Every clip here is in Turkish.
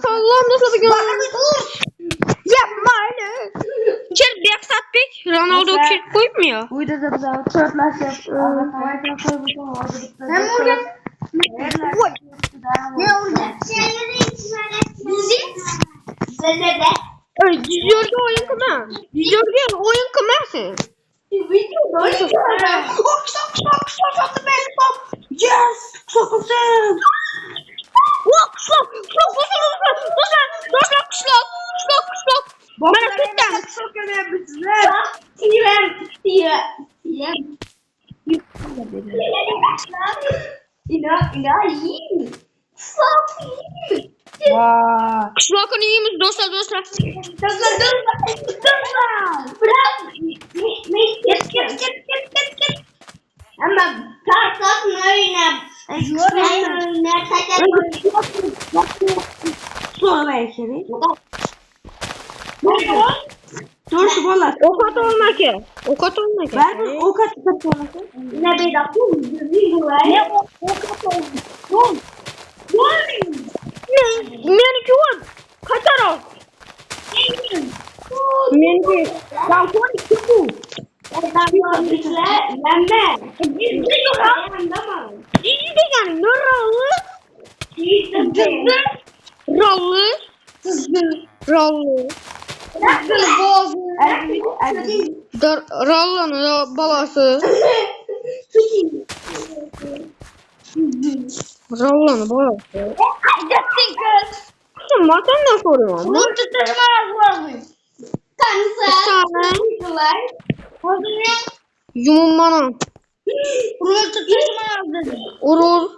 Sallam nasıl bir gün? Yapma öyle. Çek bir sattık. Ronaldo çek koymuyor. Burada da bize çöpler yapıyor. Hem orada. Ne orada? Dizörge oyun kuma. Dizörge oyun kumasın. Yes! Sokulsun! Bana tuttum. Çok önemli sizler. Vay. Kışlakın iyiymiş dostlar. Ama kalk oyna. Sonra içeri. Dur şu bola. Okat olma ki. Okat olma ki. Ben de o katı olmasın. Ne bir dakika ne o kadar Menki var. Kaçar o. Menki. Ben koy çıkı. İyi yani ne ralı? Ralı. Ralla'nın balası. Ralla'nın balası. Kızım var sen ne soruyorsun? Yumum Urul.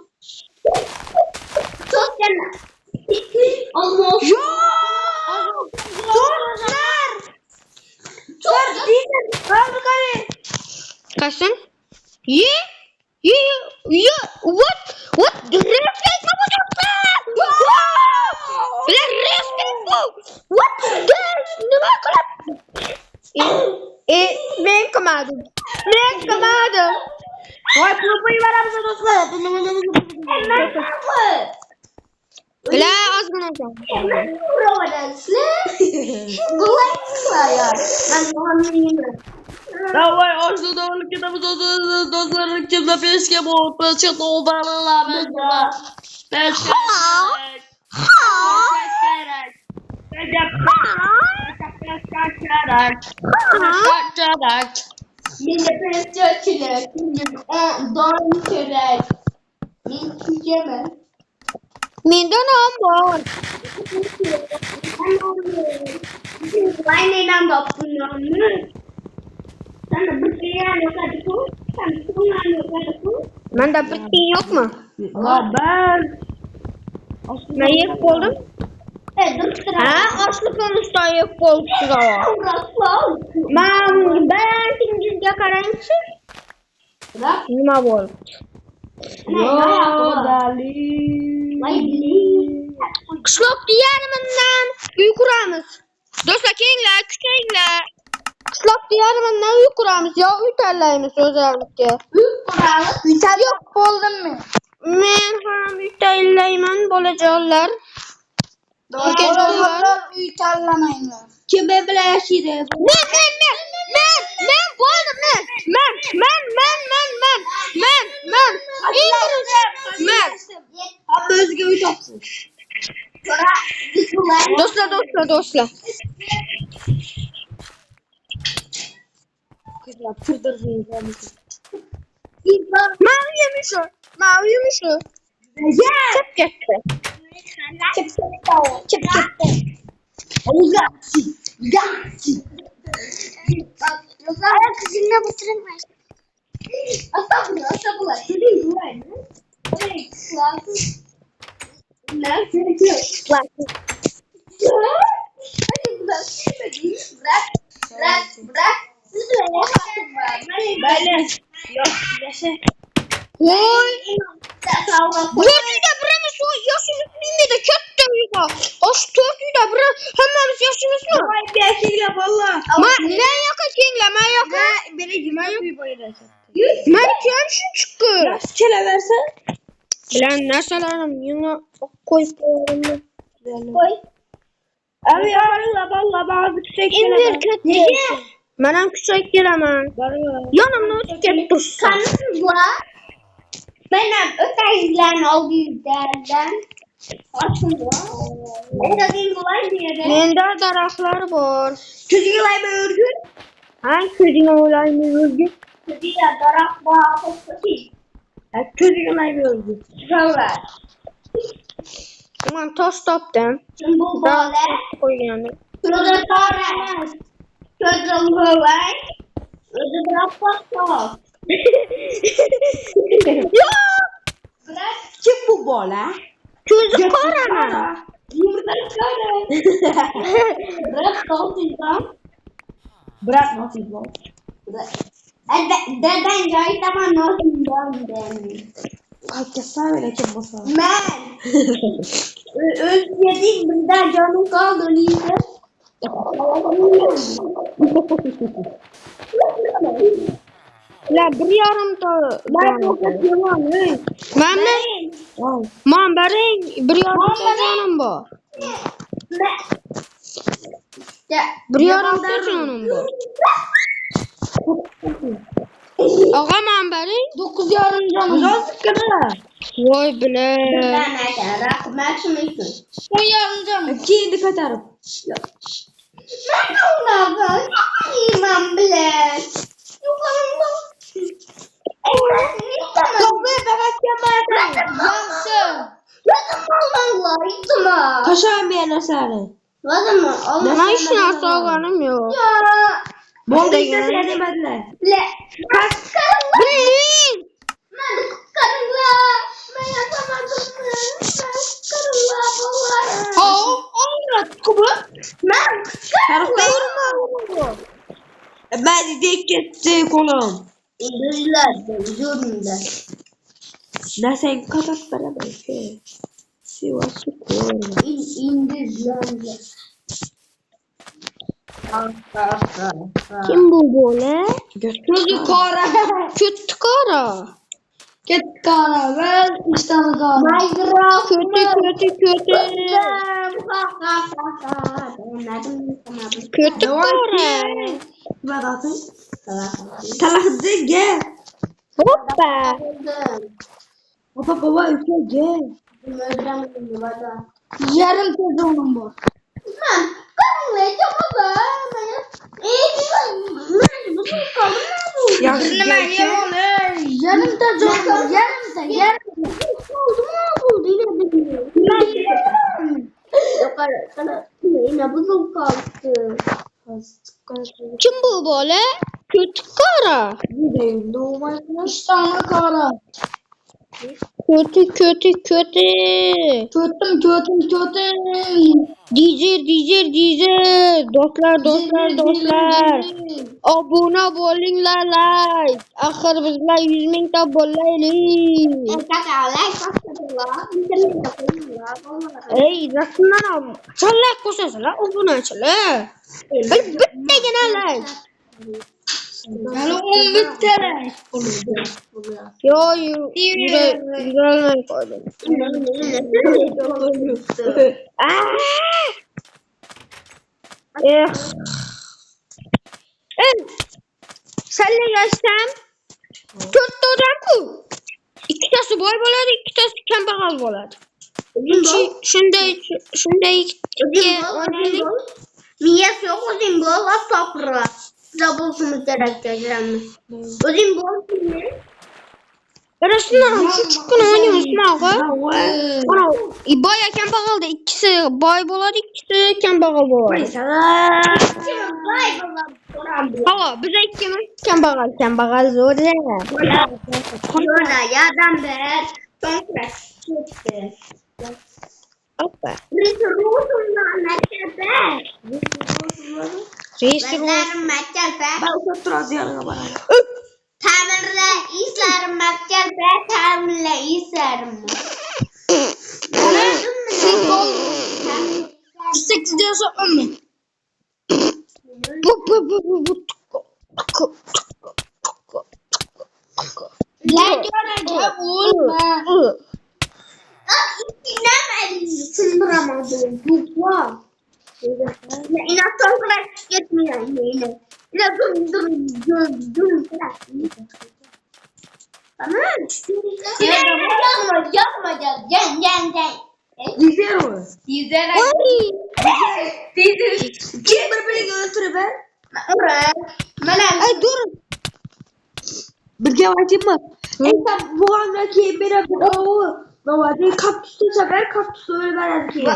Kaçsın? What? Respect yapacaksın. Respect bu. What? Ne bakalım? Ben kamadım. Vay profayı ver bize dostlar. La az mı olacak? Давай, аж до kitabı dostların kimde peşke bol peşke dolarla peşke. Minden amor. Neden yaptın? Sen de bir şey yok hadi koy. Sen de bunlar yok hadi koy. Ben de bittiğin yok mu? Ben Ben yek oldum. Aslı konuşta yek oldum. Ben İngilizce karayımsın. Nima bol. Kışlok diyarımından büyük kuramız. Dostlar keyinler, küçeyinler. Kışlok diyarımından büyük kuramız. Ya üterleyimiz özellikle. Yok oldun mu? Men ham üterleymen bolacaklar. Uyutarlamayın. kime bileşir? Men bu adam men. Abi özgü bir topsun. Dostlar. Kızlar kırdırsın kendisi. Mavi yemiş o. Çöp gitti. Ayak kızınla batırılmaz. Asabla. Bırak. Siz de Böyle. Yok yaşa. Oy. Dördü de buramız o yaşımız bilmiyor da kötü ya. Aş dördü de buramız hemmemiz yaşımız mı? Vay bir erkekle valla. Ben yakın ben yakın. Beni gümen bir boyuna. Ben kimsin çıkıyor? Biraz kele versen. Bilen nerselerim yine koyup koyarım. Koy. Abi valla bazı küçük İndir kötü. Mənəm küçük girəmən. Yanımda ötüb dursun. Kanımız var. Benim öteyizlerin olduğu yerden. Aslında. Öteyizlerin var diye. Məndə daraqlar var. Çocuklar mı örgün? Hangi sözünü olayını Çocuklar darak var. Çocuklar mı örgün? Çocuklar. Tamam toz tapdım. Şimdi bu böyle. Koy yani. Çocuklar. Çocuklar. Çocuklar bak. Ya! Bırak. Kim bu böyle? Gözü korana. Yumurtalık böyle. Bırak kalsın. Bırak nasıl bu? Deden gayet ama nasıl ben? Hakikaten öyle kim bu sana? Ben. Özledim birden canım kaldı neyse. La bir yarım da. Ben çok yalan. Mənim. Man berin bir yarım da canım var. Bir yarım da canım var. Ağa man berin. 9 yarım canım. Yazık kadar. Vay bile. Ben ne rahmet şunuysun. 10 yarım canım. Kendi katarım. Ben de onlardan yemem bile. Yukarımda. Kapıyı bebek yapmayasın. Yansın. Lazım olmalı. İtma. Taşımayan seni. Lazım mı? Bana hiç nasıl ağanım yok. Ya. Bolda işte seni demediler. Le. Karınla. Bilin. Ben karınla. Ben yapamadım. Karınla. Vallahi. Anlat kubu. Ben Karıkta Ben de gitti kolum. İndirdiler. İndirdiler. Ne sen katak beraber ki. Sivas'ı koyma. İndirdiler. Kim bu böyle? Gözü kara. Kötü kara. Git kara ver iştahı kara. Minecraft. Kötü. Kötü kara. Ben atayım. Talahdı gel. Hoppa. Baba ülke gel. Yarım sezonum bu. Ben karınlayacağım Yaşlı belki. Yarım da canım. Yarım da. Oldu mu oldu yine bilmiyorum. Yine buzul kalktı. Kim bu böyle? Kötü kara. Gideyim doğmaya. İştahına kara. Kötü. Kötüm. Dizer. Dostlar. Abone olinglar like. Axir bizlar 100 mingta bo'laylik. Ey, rasmdan chalak qo'shasizlar, obunachilar. Bittagina like. Yani 10 bitti. Yo, yürüyemey koydum. Senle gelsem 4 odam-ku. İkitasi boy bo'ladi, ikkitasi kambag'al bo'ladi. Shunday o'ynaylik. Miyasi yo'q o'zing bo'l va topra. Zabulsimiz kerak ekanmi? O'zing bo'l. Rasmdan chuchukkina o'ynaymiz ağa. Ana, boy kambag'alda ikkisi boy bo'ladi, ikkisi kambag'al bo'ladi. Ağa, biz ikkimiz kambag'al zo'rda. Yo'la yardım ver. Konkret. Hoppa. Resurusumdan mektebe. Benlerim mektebe. Ben uçak turazı yanına bana. Tamirle izlerim mektebe. Tamirle izlerim. 8 diyorsa 10 bin. Ne göreceğim oğlum? İnanmadım. Anlamadım. Tutma. Ya inattan kadar gitmiyor yine. Ya dur. Tamam. Yapma. Gel. Güzel olur. Yüzerek. Oy. Kim birbirini götürür ben? Ay dur. Birge vaktim mı? Esa bu andaki bir oğlu. Normalde kaktüsü sever, kaktüsü öyle ben erkeğim.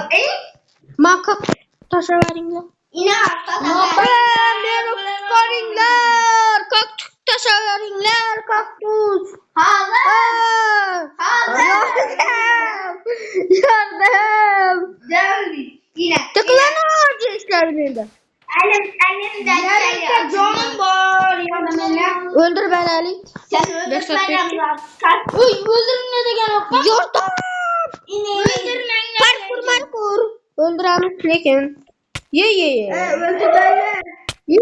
Maka taşa verin ya. Yine arkada. Beni koringler. Kaktüs taşa veringler. Kaktüs. Hala. Yardım. Yine. Tıklanı harcı işlerinde. Elimden canım var. Öldür ben Ali. Sen öldürmeden Uy öldürün ne degen okka? Yardım. Parkur. Öldüremez lekin. Ye. Öldürmeden. Ye.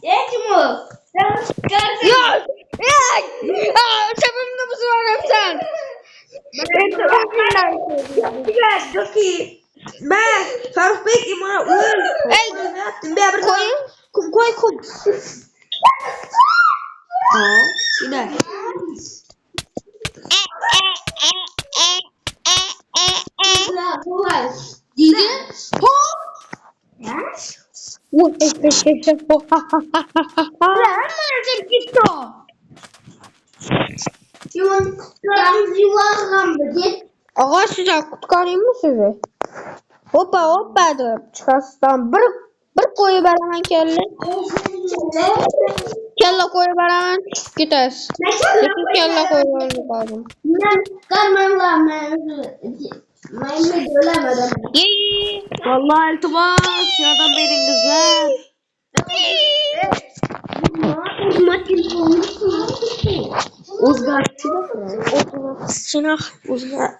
Hey Timur. Ya. Çabımda mısın oğlum sen? Ben Faruk Bey imana öl. Ey. Ne yaptın? Bir Koyun. Kum. Yine. Didi. Ağa sıcak kurtarayım mı sizi? Hoppa dur. Çıkarsam bir koyu beraber kelle. Kelle koyu beraber gides. İki kelle koyu lazım. Yee. Vallahi iltimas yardım verin kızlar. Uzgat. Sinak. Uzgat.